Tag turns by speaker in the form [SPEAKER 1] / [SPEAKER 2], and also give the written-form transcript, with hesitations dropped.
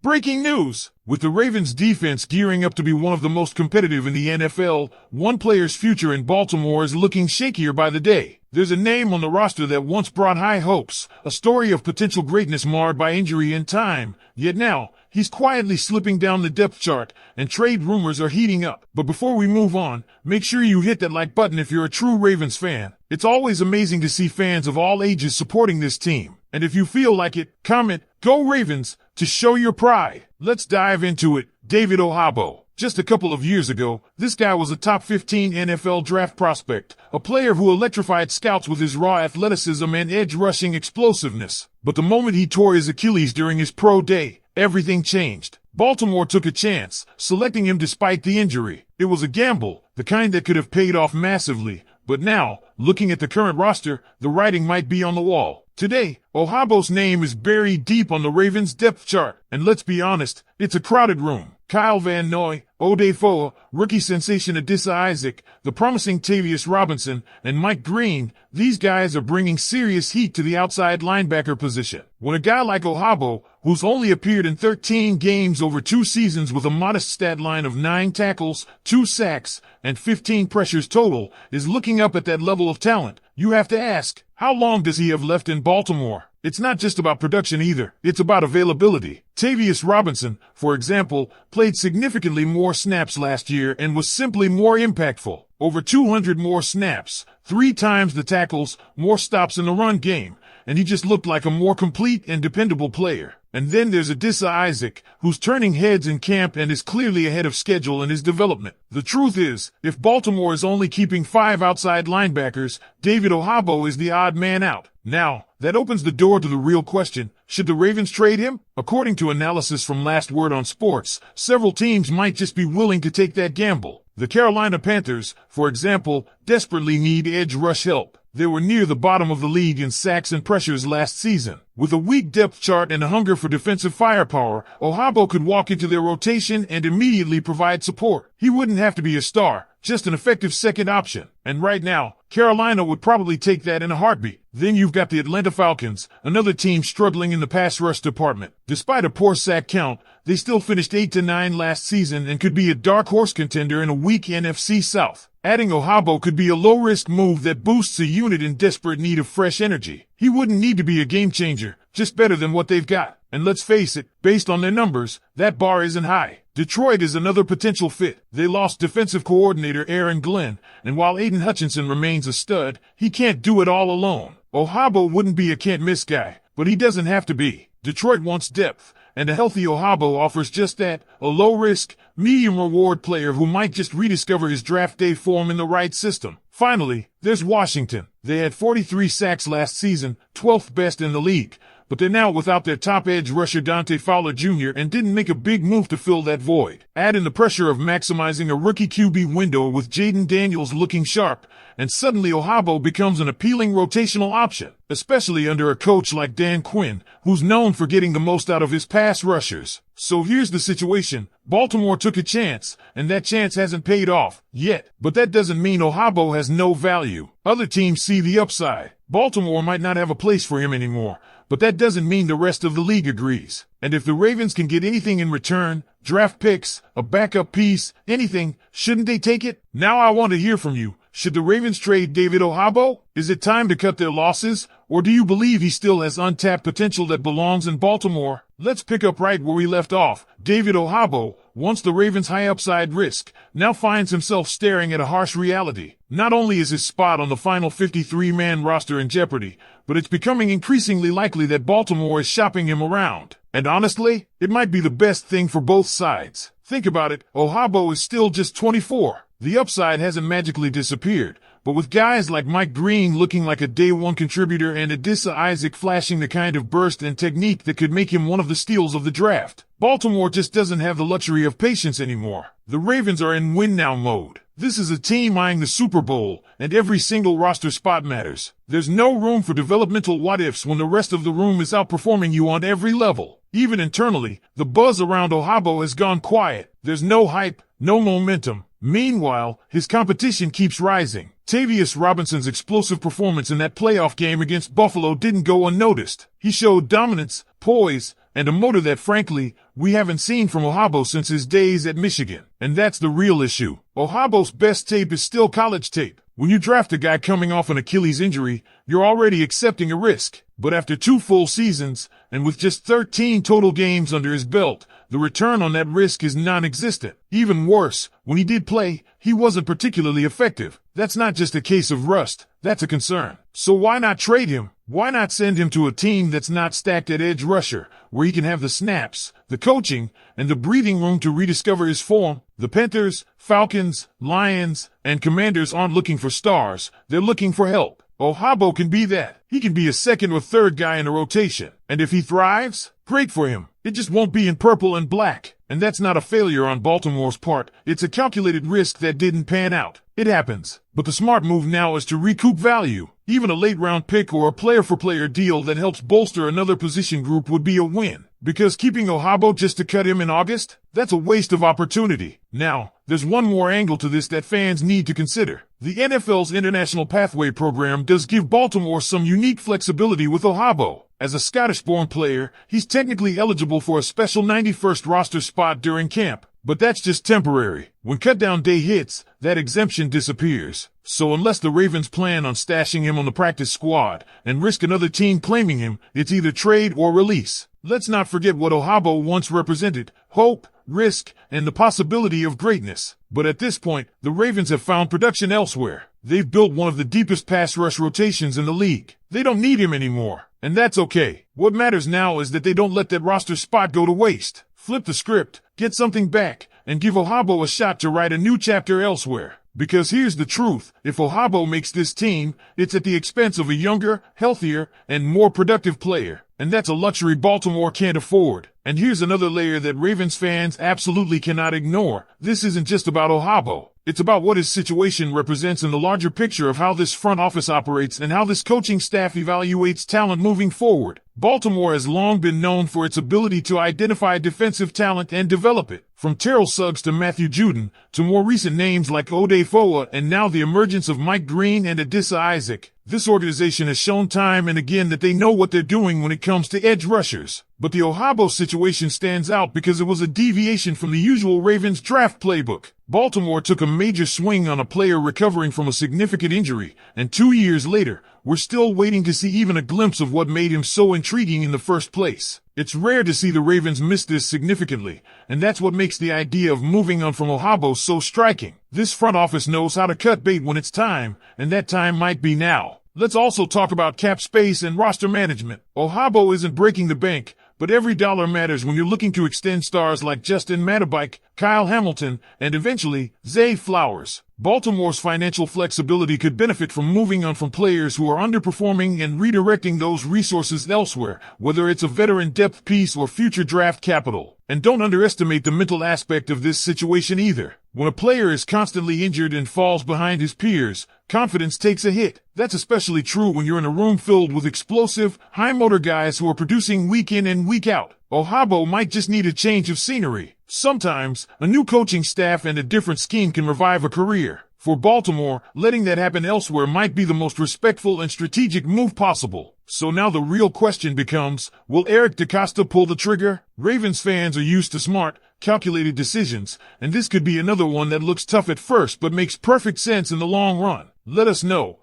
[SPEAKER 1] Breaking news! With the Ravens defense gearing up to be one of the most competitive in the NFL, one player's future in Baltimore is looking shakier by the day. There's a name on the roster that once brought high hopes, a story of potential greatness marred by injury and time, yet now, he's quietly slipping down the depth chart, and trade rumors are heating up. But before we move on, make sure you hit that like button if you're a true Ravens fan. It's always amazing to see fans of all ages supporting this team. And if you feel like it, comment, "Go Ravens," to show your pride. Let's dive into it. David Ojabo. Just a couple of years ago, this guy was a top 15 NFL draft prospect, a player who electrified scouts with his raw athleticism and edge-rushing explosiveness. But the moment he tore his Achilles during his pro day, everything changed. Baltimore took a chance, selecting him despite the injury. It was a gamble, the kind that could have paid off massively. But now, looking at the current roster, the writing might be on the wall. Today, Ojabo's name is buried deep on the Ravens' depth chart. And let's be honest, it's a crowded room. Kyle Van Noy, Ojabo, rookie sensation Adisa Isaac, the promising Tavius Robinson, and Mike Green, these guys are bringing serious heat to the outside linebacker position. When a guy like Ojabo, who's only appeared in 13 games over 2 seasons with a modest stat line of 9 tackles, 2 sacks, and 15 pressures total, is looking up at that level of talent, you have to ask, how long does he have left in Baltimore? It's not just about production either, it's about availability. Tavius Robinson, for example, played significantly more snaps last year and was simply more impactful. Over 200 more snaps, 3 times the tackles, more stops in the run game, and he just looked like a more complete and dependable player. And then there's Adisa Isaac, who's turning heads in camp and is clearly ahead of schedule in his development. The truth is, if Baltimore is only keeping 5 outside linebackers, David Ojabo is the odd man out. Now, that opens the door to the real question, should the Ravens trade him? According to analysis from Last Word on Sports, several teams might just be willing to take that gamble. The Carolina Panthers, for example, desperately need edge rush help. They were near the bottom of the league in sacks and pressures last season. With a weak depth chart and a hunger for defensive firepower, Ojabo could walk into their rotation and immediately provide support. He wouldn't have to be a star, just an effective second option. And right now, Carolina would probably take that in a heartbeat. Then you've got the Atlanta Falcons, another team struggling in the pass rush department. Despite a poor sack count, they still finished 8-9 last season and could be a dark horse contender in a weak NFC South. Adding Ojabo could be a low-risk move that boosts a unit in desperate need of fresh energy. He wouldn't need to be a game changer, just better than what they've got. And let's face it, based on their numbers, that bar isn't high. Detroit is another potential fit. They lost defensive coordinator Aaron Glenn, and while Aiden Hutchinson remains a stud, he can't do it all alone. Ojabo wouldn't be a can't-miss guy, but he doesn't have to be. Detroit wants depth, and a healthy Ojabo offers just that, a low-risk, medium-reward player who might just rediscover his draft day form in the right system. Finally, there's Washington. They had 43 sacks last season, 12th best in the league, but they're now without their top edge rusher Dante Fowler Jr. and didn't make a big move to fill that void. Add in the pressure of maximizing a rookie QB window with Jaden Daniels looking sharp, and suddenly Ojabo becomes an appealing rotational option, especially under a coach like Dan Quinn, who's known for getting the most out of his pass rushers. So here's the situation. Baltimore took a chance, and that chance hasn't paid off yet. But that doesn't mean Ojabo has no value. Other teams see the upside. Baltimore might not have a place for him anymore, but that doesn't mean the rest of the league agrees. And if the Ravens can get anything in return, draft picks, a backup piece, anything, shouldn't they take it? Now I want to hear from you. Should the Ravens trade David Ojabo? Is it time to cut their losses? Or do you believe he still has untapped potential that belongs in Baltimore? Let's pick up right where we left off. David Ojabo, once the Ravens' high upside risk, now finds himself staring at a harsh reality. Not only is his spot on the final 53-man roster in jeopardy, but it's becoming increasingly likely that Baltimore is shopping him around. And honestly, it might be the best thing for both sides. Think about it, Ojabo is still just 24. The upside hasn't magically disappeared, but with guys like Mike Green looking like a day-one contributor and Adisa Isaac flashing the kind of burst and technique that could make him one of the steals of the draft, Baltimore just doesn't have the luxury of patience anymore. The Ravens are in win-now mode. This is a team eyeing the Super Bowl, and every single roster spot matters. There's no room for developmental what-ifs when the rest of the room is outperforming you on every level. Even internally, the buzz around Ojabo has gone quiet. There's no hype, no momentum. Meanwhile, his competition keeps rising. Tavius Robinson's explosive performance in that playoff game against Buffalo didn't go unnoticed. He showed dominance, poise, and a motor that, frankly, we haven't seen from Ojabo since his days at Michigan. And that's the real issue. Ojabo's best tape is still college tape. When you draft a guy coming off an Achilles injury, you're already accepting a risk. But after 2 full seasons, and with just 13 total games under his belt, the return on that risk is non-existent. Even worse, when he did play, he wasn't particularly effective. That's not just a case of rust, that's a concern. So why not trade him? Why not send him to a team that's not stacked at edge rusher, where he can have the snaps, the coaching, and the breathing room to rediscover his form? The Panthers, Falcons, Lions, and Commanders aren't looking for stars, they're looking for help. Ojabo can be that. He can be a second or third guy in a rotation. And if he thrives, great for him. It just won't be in purple and black. And that's not a failure on Baltimore's part. It's a calculated risk that didn't pan out. It happens. But the smart move now is to recoup value. Even a late-round pick or a player-for-player deal that helps bolster another position group would be a win. Because keeping Ojabo just to cut him in August? That's a waste of opportunity. Now, there's one more angle to this that fans need to consider. The NFL's International Pathway Program does give Baltimore some unique flexibility with Ojabo. As a Scottish-born player, he's technically eligible for a special 91st roster spot during camp. But that's just temporary. When cutdown day hits, that exemption disappears. So unless the Ravens plan on stashing him on the practice squad and risk another team claiming him, it's either trade or release. Let's not forget what Ojabo once represented: hope, risk, and the possibility of greatness. But at this point, the Ravens have found production elsewhere. They've built one of the deepest pass rush rotations in the league. They don't need him anymore. And that's okay. What matters now is that they don't let that roster spot go to waste. Flip the script, get something back, and give Ojabo a shot to write a new chapter elsewhere. Because here's the truth, if Ojabo makes this team, it's at the expense of a younger, healthier, and more productive player. And that's a luxury Baltimore can't afford. And here's another layer that Ravens fans absolutely cannot ignore. This isn't just about Ojabo. It's about what his situation represents in the larger picture of how this front office operates and how this coaching staff evaluates talent moving forward. Baltimore has long been known for its ability to identify defensive talent and develop it. From Terrell Suggs to Matthew Judon, to more recent names like Ode Foa and now the emergence of Mike Green and Adissa Isaac, this organization has shown time and again that they know what they're doing when it comes to edge rushers. But the Ojabo situation stands out because it was a deviation from the usual Ravens draft playbook. Baltimore took a major swing on a player recovering from a significant injury, and 2 years later, we're still waiting to see even a glimpse of what made him so intriguing in the first place. It's rare to see the Ravens miss this significantly, and that's what makes the idea of moving on from Ojabo so striking. This front office knows how to cut bait when it's time, and that time might be now. Let's also talk about cap space and roster management. Ojabo isn't breaking the bank, but every dollar matters when you're looking to extend stars like Justin Matabike, Kyle Hamilton, and eventually, Zay Flowers. Baltimore's financial flexibility could benefit from moving on from players who are underperforming and redirecting those resources elsewhere, whether it's a veteran depth piece or future draft capital. And don't underestimate the mental aspect of this situation either. When a player is constantly injured and falls behind his peers, confidence takes a hit. That's especially true when you're in a room filled with explosive, high-motor guys who are producing week in and week out. Ojabo might just need a change of scenery. Sometimes, a new coaching staff and a different scheme can revive a career. For Baltimore, letting that happen elsewhere might be the most respectful and strategic move possible. So now the real question becomes, will Eric DeCosta pull the trigger? Ravens fans are used to smart, calculated decisions, and this could be another one that looks tough at first but makes perfect sense in the long run. Let us know.